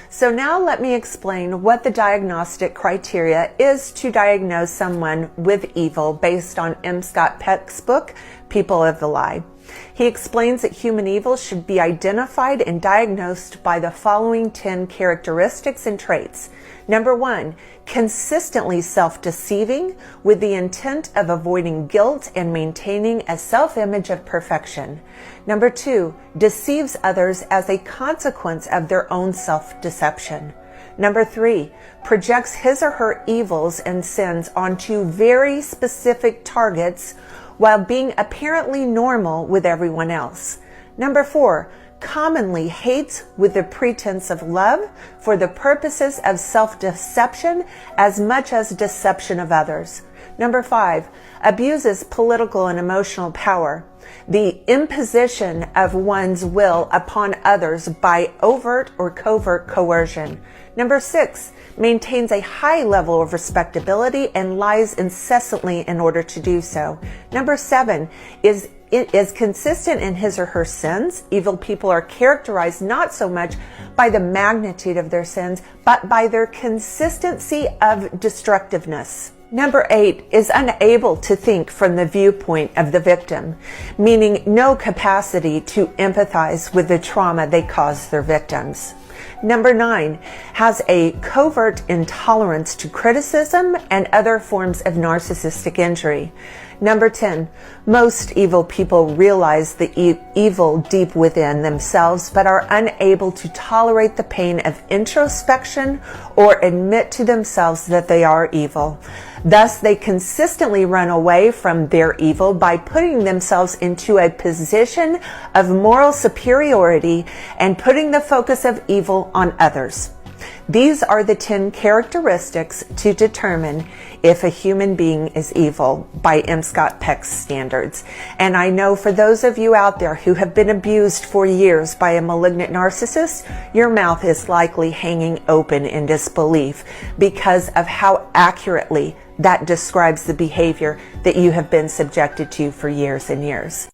So now let me explain what the diagnostic criteria is to diagnose someone with evil based on M. Scott Peck's book, People of the Lie. He explains that human evil should be identified and diagnosed by the following 10 characteristics and traits. Number 1, consistently self-deceiving with the intent of avoiding guilt and maintaining a self-image of perfection. Number 2, deceives others as a consequence of their own self-deception. Number 3, projects his or her evils and sins onto very specific targets while being apparently normal with everyone else. Number 4, commonly hates with the pretense of love for the purposes of self-deception as much as deception of others. Number 5, abuses political and emotional power, the imposition of one's will upon others by overt or covert coercion. Number 6, maintains a high level of respectability and lies incessantly in order to do so. Number 7, is consistent in his or her sins. Evil people are characterized not so much by the magnitude of their sins, but by their consistency of destructiveness. Number 8, is unable to think from the viewpoint of the victim, meaning no capacity to empathize with the trauma they cause their victims. Number 9, has a covert intolerance to criticism and other forms of narcissistic injury. Number 10, most evil people realize the evil deep within themselves, but are unable to tolerate the pain of introspection or admit to themselves that they are evil. Thus, they consistently run away from their evil by putting themselves into a position of moral superiority and putting the focus of evil on others. These are the 10 characteristics to determine if a human being is evil by M. Scott Peck's standards. And I know for those of you out there who have been abused for years by a malignant narcissist, your mouth is likely hanging open in disbelief because of how accurately that describes the behavior that you have been subjected to for years and years.